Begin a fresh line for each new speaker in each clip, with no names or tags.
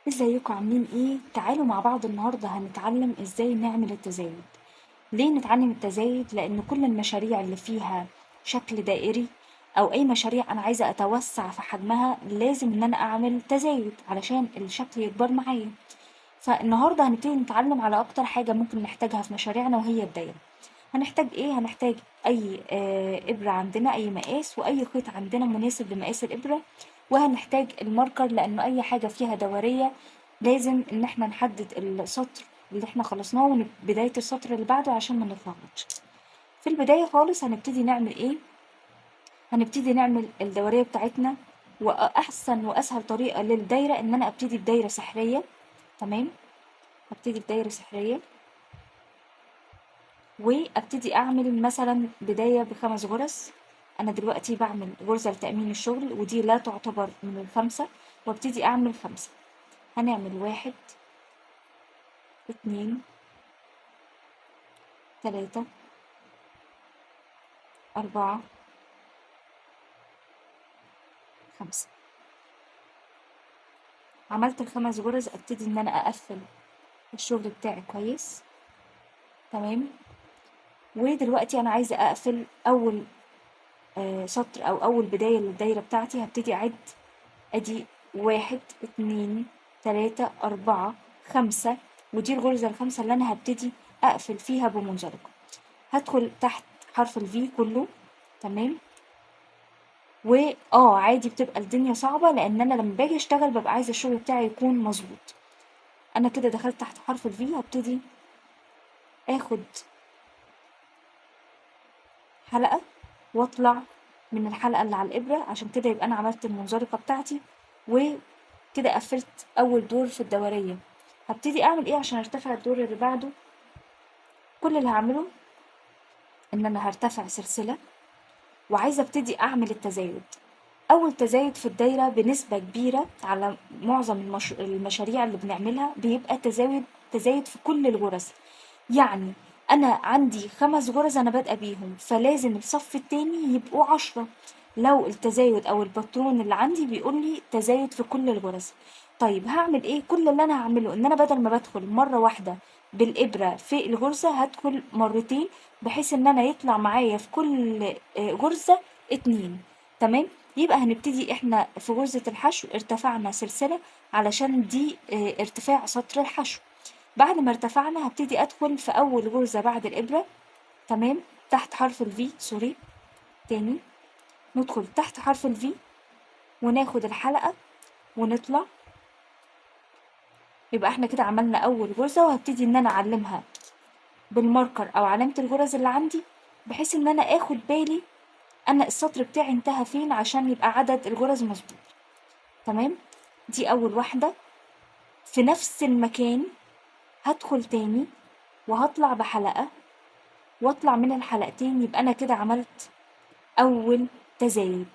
ازيكم عاملين ايه؟ تعالوا مع بعض النهارده هنتعلم ازاي نعمل التزايد. ليه نتعلم التزايد؟ لان كل المشاريع اللي فيها شكل دائري او اي مشاريع انا عايزه اتوسع في حجمها لازم ان انا اعمل تزايد علشان الشكل يكبر معايا. فالنهارده هنبتدي نتعلم على اكتر حاجه ممكن نحتاجها في مشاريعنا وهي الدايره. هنحتاج ايه؟ هنحتاج اي ابره عندنا، اي مقاس، واي خيط عندنا مناسب لمقاس الابره. وهنحتاج الماركر لانه اي حاجه فيها دوريه لازم ان احنا نحدد السطر اللي احنا خلصناه وبدايه السطر اللي بعده عشان ما نتلخبطش. في البدايه خالص هنبتدي نعمل ايه؟ هنبتدي نعمل الدوريه بتاعتنا. واحسن واسهل طريقه للدايره ان انا ابتدي بدايره سحريه. تمام، هبتدي بدايره سحريه وابتدي اعمل مثلا بداية ب5 غرز. انا دلوقتي بعمل غرزة لتأمين الشغل ودي لا تعتبر من الخمسة، وابتدي اعمل 5. هنعمل 1 2 3 4 5. عملت ال5 غرز، ابتدي ان انا اقفل الشغل بتاعي كويس. تمام، ودلوقتي انا عايزة اقفل اول سطر او اول بداية للدايرة بتاعتي. هبتدي اعد، ادي 1 2 3 4 5، ودي الغرزة ال5 اللي انا هبتدي اقفل فيها بمنزلقة. هدخل تحت حرف الفي كله. تمام، عادي بتبقى الدنيا صعبة لان انا لما باجي اشتغل ببقى عايزة الشغل بتاعي يكون مظبوط. انا كده دخلت تحت حرف الفي، هبتدي اخد حلقة واطلع من الحلقة اللي على الابرة، عشان كده يبقى انا عملت المنزلقة بتاعتي وكده قفلت اول دور في الدورية. هبتدي اعمل ايه عشان ارتفع الدور اللي بعده؟ كل اللي هعمله ان انا هرتفع سلسلة وعايزة ابتدي اعمل التزايد. اول تزايد في الدايرة بنسبة كبيرة على معظم المشاريع اللي بنعملها بيبقى تزايد في كل الغرز. يعني انا عندي 5 غرز انا بادئة بيهم، فلازم الصف التاني يبقوا 10 لو التزايد او الباترون اللي عندي بيقول لي تزايد في كل الغرز. طيب هعمل ايه؟ كل اللي انا هعمله ان انا بدل ما بدخل مرة واحدة بالابرة في الغرزة هدخل مرتين، بحيث ان انا يطلع معايا في كل غرزة 2. تمام، يبقى هنبتدي احنا في غرزة الحشو ارتفعنا سلسلة علشان دي ارتفاع سطر الحشو. بعد ما ارتفعنا هبتدي ادخل في اول غرزة بعد الابرة. تمام، تحت حرف الفي، سوري، تاني، ندخل تحت حرف الفي وناخد الحلقة ونطلع. يبقى احنا كده عملنا اول غرزة، وهبتدي ان انا اعلمها بالماركر او علامة الغرز اللي عندي، بحيث ان انا اخد بالي انا السطر بتاعي انتهى فين عشان يبقى عدد الغرز مظبوط. تمام، دي اول واحدة. في نفس المكان هدخل تاني وهطلع بحلقة واطلع من الحلقتين، يبقى انا كده عملت اول تزايد.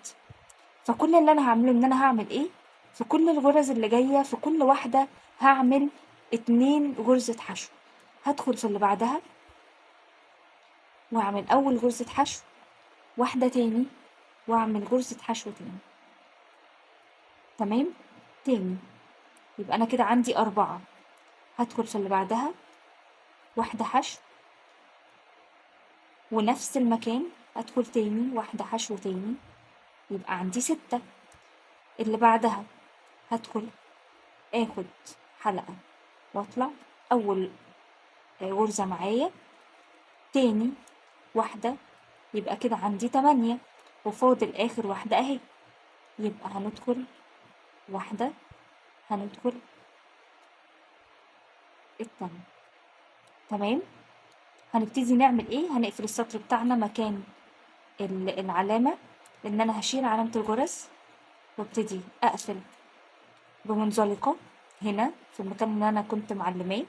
فكل اللي انا هعمله ان انا هعمل ايه؟ في كل الغرز اللي جاية في كل واحدة هعمل 2 غرزة حشو. هدخل في اللي بعدها واعمل اول غرزة حشو، واحدة تاني، واعمل غرزة حشو تاني. تمام، تاني، يبقى انا كده عندي 4. هدخل في اللي بعدها واحدة حشو ونفس المكان ادخل تاني واحدة حشو تاني، يبقى عندي 6. اللي بعدها هدخل اخد حلقة واطلع اول غرزة معايا، تاني واحدة، يبقى كده عندي 8، وفاضل اخر واحدة اهي. يبقى هندخل واحدة، هندخل التانية. تمام، هنبتدي نعمل ايه؟ هنقفل السطر بتاعنا مكان العلامة، ان انا هشيل علامة الجرس وابتدي اقفل بمنزلقة هنا في المكان اللي انا كنت معلماه.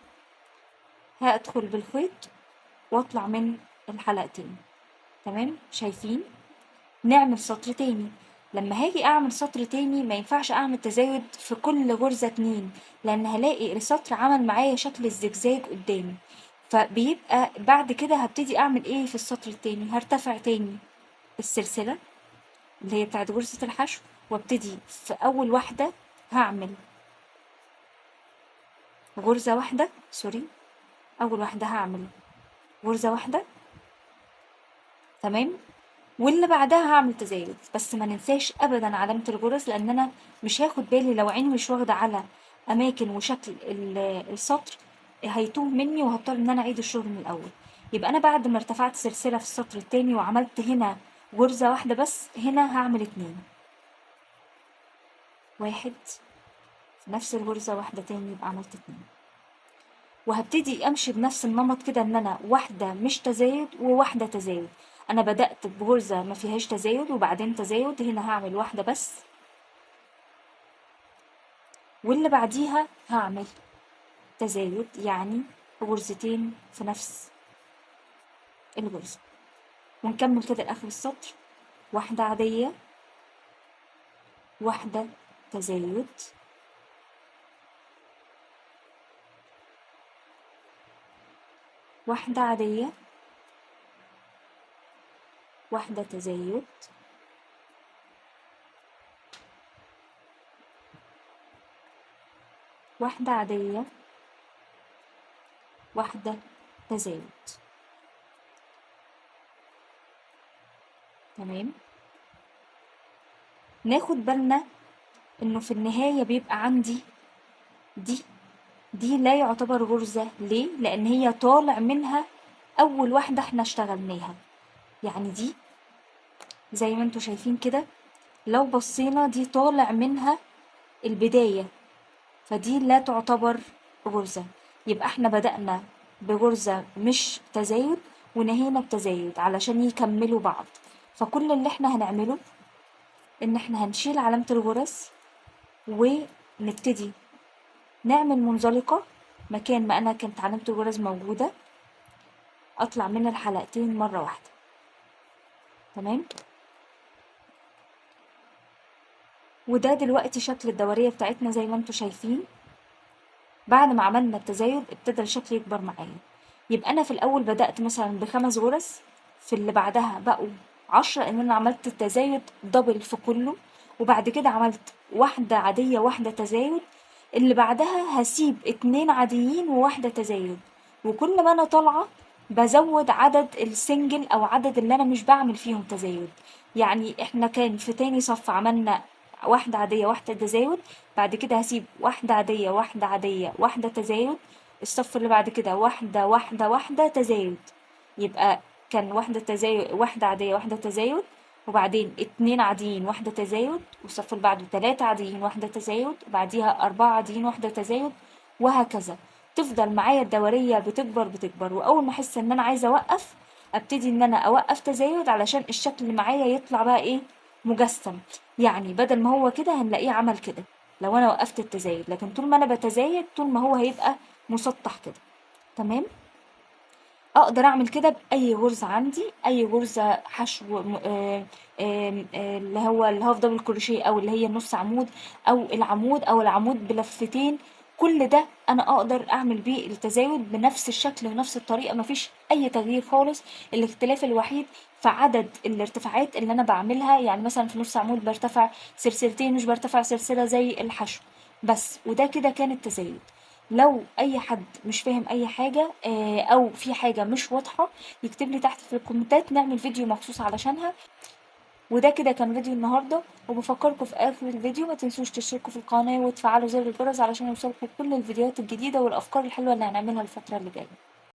هادخل بالخيط واطلع من الحلقتين. تمام، شايفين؟ نعمل سطر تاني. لما هاجي اعمل سطر تاني ما ينفعش اعمل تزايد في كل غرزة 2، لان هلاقي السطر عمل معايا شكل الزجزاج قدامي. فبيبقى بعد كده هبتدي اعمل ايه في السطر التاني؟ هرتفع تاني السلسلة اللي هي بتاعت غرزة الحشو، وابتدي في اول واحدة هعمل غرزة واحدة، سوري، اول واحدة هعمل غرزة واحدة، تمام، واللي بعدها هعمل تزايد. بس ما ننساش ابدا علامة الغرز، لان انا مش هاخد بالي لو عيني مش واخدة على اماكن وشكل السطر، هيتوه مني وهضطر ان انا اعيد الشغل من الاول. يبقى انا بعد ما ارتفعت سلسلة في السطر التاني وعملت هنا غرزة واحدة بس، هنا هعمل 2، واحد في نفس الغرزة، واحدة تاني، يبقى عملت 2. وهبتدي امشي بنفس النمط كده، ان انا واحدة مش تزايد وواحدة تزايد. انا بدأت بغرزة ما فيهاش تزايد وبعدين تزايد، هنا هعمل واحدة بس، واللي بعديها هعمل تزايد، يعني غرزتين في نفس الغرزة. ونكمل كده لاخر السطر، واحدة عادية، واحدة تزايد، واحدة عادية، واحدة تزايد، واحدة عادية، واحدة تزايد. تمام. ناخد بالنا انه في النهاية بيبقى عندي دي لا يعتبر غرزة. ليه؟ لان هي طالع منها اول واحدة احنا اشتغلناها. يعني دي زي ما انتوا شايفين كده، لو بصينا دي طالع منها البداية، فدي لا تعتبر غرزة. يبقى احنا بدأنا بغرزة مش تزايد ونهينا بتزايد علشان يكملوا بعض. فكل اللي احنا هنعمله ان احنا هنشيل علامة الغرز ونبتدي نعمل منزلقة مكان ما انا كانت علامة الغرز موجودة، اطلع من الحلقتين مرة واحدة. تمام. وده دلوقتي شكل الدورية بتاعتنا زي ما انتوا شايفين. بعد ما عملنا التزايد ابتدى الشكل يكبر معايا. يبقى انا في الاول بدأت مثلا ب5 غرز، في اللي بعدها بقوا 10، ان انا عملت التزايد دبل في كله. وبعد كده عملت واحدة عادية واحدة تزايد، اللي بعدها هسيب 2 عاديين وواحدة تزايد. وكل ما انا طالعة بزود عدد السنجل او عدد اللي انا مش بعمل فيهم تزايد. يعني احنا كان في تاني صف عملنا واحدة عادية واحدة تزايد، بعد كده هسيب واحدة عادية واحدة عادية واحدة تزايد، الصف اللي بعد كده واحدة واحدة واحدة تزايد. يبقى كان واحدة تزايد، واحدة عادية واحدة تزايد، وبعدين 2 عاديين واحدة تزايد، والصف اللي بعده 3 عاديين واحدة تزايد، وبعديها 4 عاديين واحدة تزايد، وهكذا. تفضل معايا الدورية بتكبر بتكبر، وأول ما أحس إن أنا عايزة أوقف أبتدي إن أنا أوقف تزايد علشان الشكل اللي معايا يطلع بقى إيه، مجسم. يعني بدل ما هو كده هنلاقيه عمل كده لو أنا وقفت التزايد، لكن طول ما أنا بتزايد طول ما هو هيبقى مسطح كده. تمام. اقدر اعمل كده باي غرزة عندي، اي غرزة حشو اللي هو الهاف دبل كروشيه، او اللي هي النص عمود، او العمود، او العمود بلفتين. كل ده انا اقدر اعمل بيه التزايد بنفس الشكل ونفس الطريقة، مفيش اي تغيير خالص. الاختلاف الوحيد في عدد الارتفاعات اللي انا بعملها. يعني مثلا في نص عمود برتفع سلسلتين، مش برتفع سلسلة زي الحشو بس. وده كده كان التزايد. لو اي حد مش فاهم اي حاجة او في حاجة مش واضحة يكتب لي تحت في الكومنتات، نعمل فيديو مخصوص علشانها. وده كده كان فيديو النهاردة. وبفكركم في اخر الفيديو ما تنسوش تشتركوا في القناة وتفعلوا زر الجرس علشان يوصلكم كل الفيديوهات الجديدة والافكار الحلوة اللي هنعملها الفترة اللي جاية.